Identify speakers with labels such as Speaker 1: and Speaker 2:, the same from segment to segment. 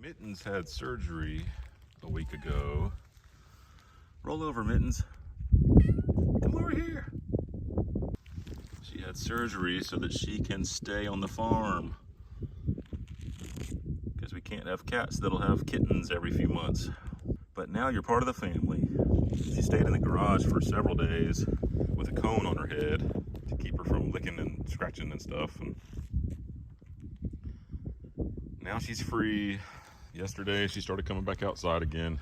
Speaker 1: Mittens had surgery a week ago. Roll over, Mittens. Come over here. She had surgery so that she can stay on the farm. Because we can't have cats that'll have kittens every few months. But now you're part of the family. She stayed in the garage for several days with a cone on her head to keep her from licking and scratching and stuff. And now she's free. Yesterday she started coming back outside again.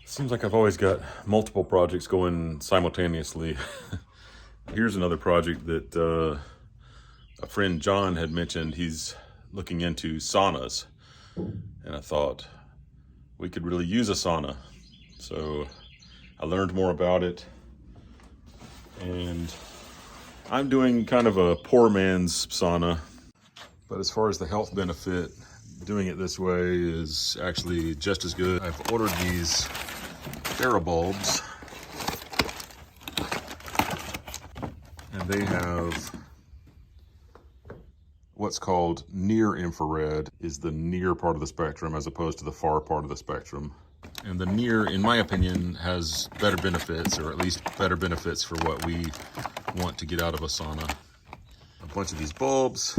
Speaker 1: Seems like I've always got multiple projects going simultaneously. Here's another project that a friend John had mentioned. He's looking into saunas, and I thought we could really use a sauna. So I learned more about it, and I'm doing kind of a poor man's sauna. But as far as the health benefit, doing it this way is actually just as good. I've ordered these bulbs, and they have what's called near infrared, is the near part of the spectrum as opposed to the far part of the spectrum. And the near, in my opinion, has better benefits, or at least better benefits for what we want to get out of a sauna. A bunch of these bulbs.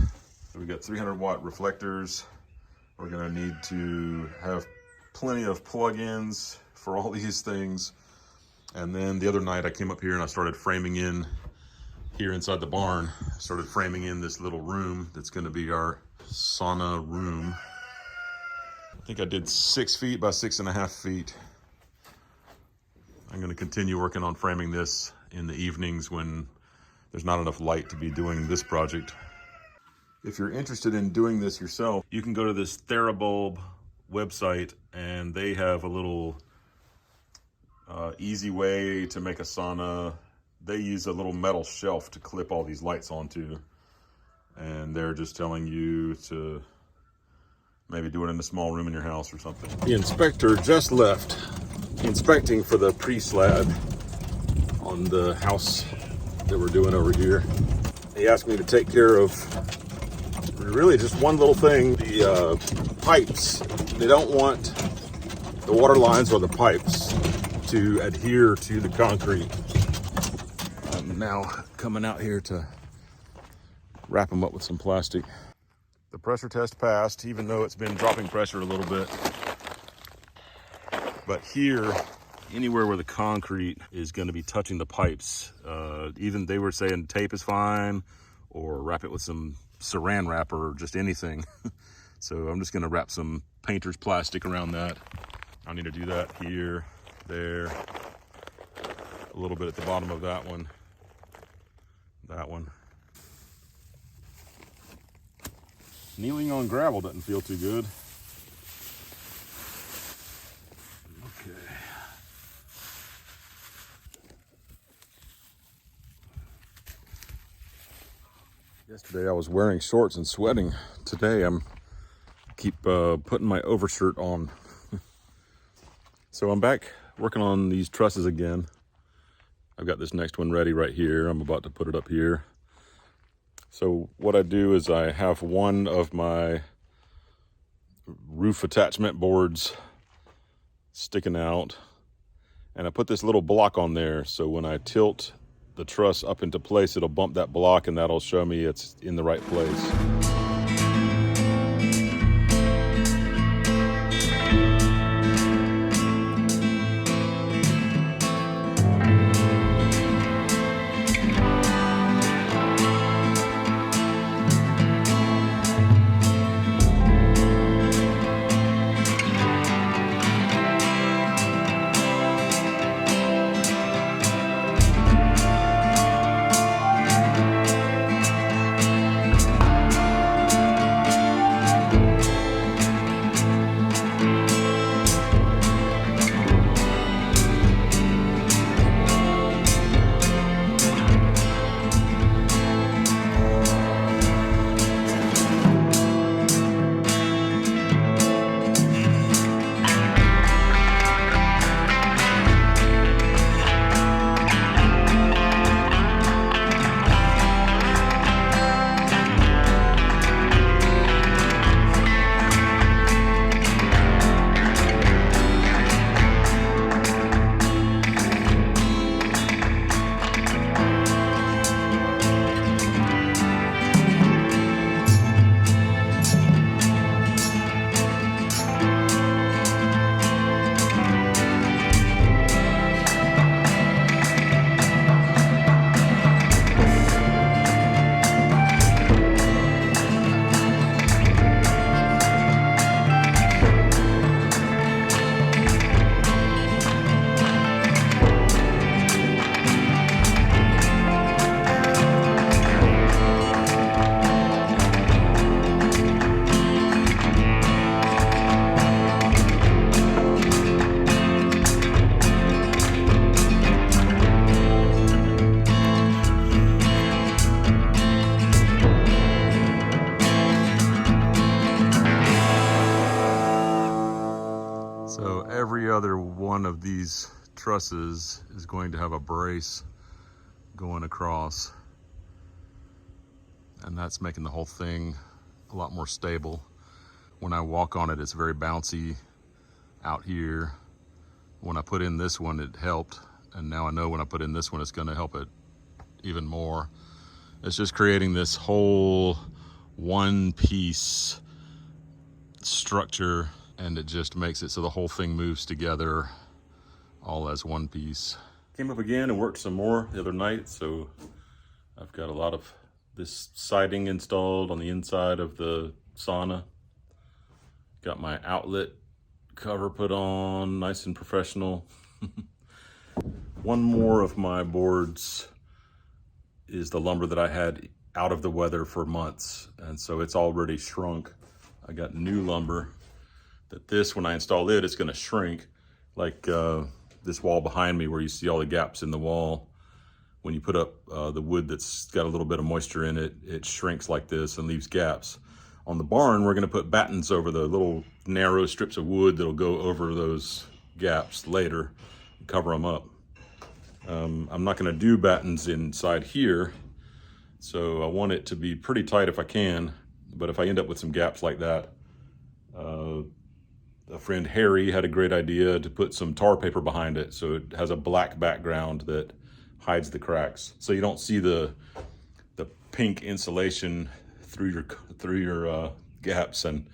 Speaker 1: So we got 300-watt reflectors. We're gonna need to have plenty of plug-ins for all these things. And then the other night I came up here and I started framing in here inside the barn. I started framing in this little room that's gonna be our sauna room. I think I did 6 feet by 6.5 feet. I'm gonna continue working on framing this in the evenings when there's not enough light to be doing this project. If you're interested in doing this yourself, you can go to this TheraBulb website, and they have a little easy way to make a sauna. They use a little metal shelf to clip all these lights onto, and they're just telling you to maybe do it in a small room in your house or something. The inspector just left, inspecting for the pre-slab on the house that we're doing over here. He asked me to take care of really just one little thing, the pipes. They don't want the water lines or the pipes to adhere to the concrete. I'm now coming out here to wrap them up with some plastic. The pressure test passed, even though it's been dropping pressure a little bit. But here, anywhere where the concrete is going to be touching the pipes, even they were saying tape is fine, or wrap it with some saran wrap or just anything. So I'm just going to wrap some painter's plastic around that. I need to do that here, there, a little bit at the bottom of that one, that one. Kneeling on gravel doesn't feel too good. Okay. Yesterday I was wearing shorts and sweating. Today I'm keep putting my overshirt on. So I'm back working on these trusses again. I've got this next one ready right here. I'm about to put it up here. So what I do is I have one of my roof attachment boards sticking out, and I put this little block on there, so when I tilt the truss up into place, it'll bump that block, and that'll show me it's in the right place. one of these trusses is going to have a brace going across, and that's making the whole thing a lot more stable. When I walk on it, it's very bouncy out here. When I put in this one, it helped, and now I know when I put in this one, it's going to help it even more. It's just creating this whole one-piece structure, and it just makes it so the whole thing moves together all as one piece. Came up again and worked some more the other night, so I've got a lot of this siding installed on the inside of the sauna. Got my outlet cover put on, nice and professional. One more of my boards is the lumber that I had out of the weather for months, and so it's already shrunk. I got new lumber that when I install it, it's gonna shrink, like this wall behind me where you see all the gaps in the wall. When you put up the wood that's got a little bit of moisture in it, it shrinks like this and leaves gaps. On the barn, we're gonna put battens over the little narrow strips of wood that'll go over those gaps later and cover them up. I'm not gonna do battens inside here, so I want it to be pretty tight if I can, but if I end up with some gaps like that, a friend Harry had a great idea to put some tar paper behind it so it has a black background that hides the cracks, so you don't see the pink insulation through your gaps, and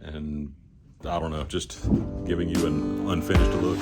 Speaker 1: I don't know, just giving you an unfinished look.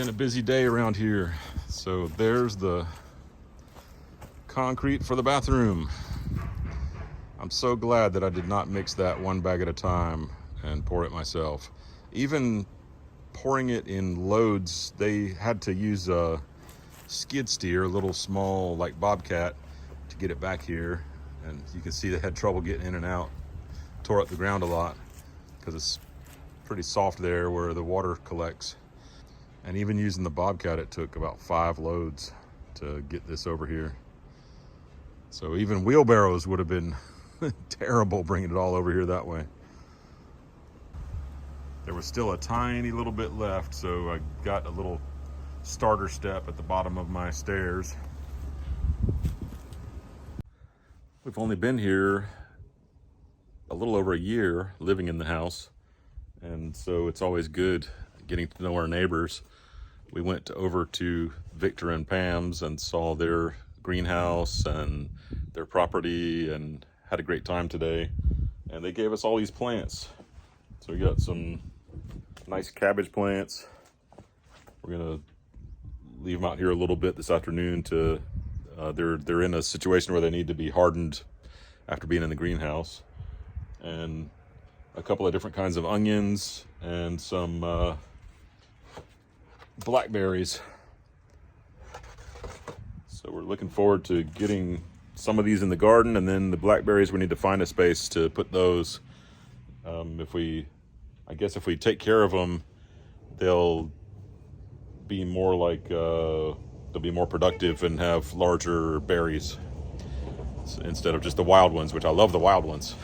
Speaker 1: been a busy day around here. So there's the concrete for the bathroom. I'm so glad that I did not mix that one bag at a time and pour it myself. Even pouring it in loads, they had to use a skid steer, a little small like Bobcat, to get it back here. And you can see they had trouble getting in and out. Tore up the ground a lot because it's pretty soft there where the water collects. And even using the Bobcat, it took about 5 loads to get this over here. So even wheelbarrows would have been terrible bringing it all over here that way. There was still a tiny little bit left, so I got a little starter step at the bottom of my stairs. We've only been here a little over a year living in the house, and so it's always good getting to know our neighbors. We went over to Victor and Pam's and saw their greenhouse and their property and had a great time today. And they gave us all these plants. So we got some nice cabbage plants. We're gonna leave them out here a little bit this afternoon to, they're in a situation where they need to be hardened after being in the greenhouse. And a couple of different kinds of onions and some blackberries. So we're looking forward to getting some of these in the garden, and then the blackberries, we need to find a space to put those. I guess if we take care of them, they'll be more like, they'll be more productive and have larger berries instead of just the wild ones, which I love the wild ones.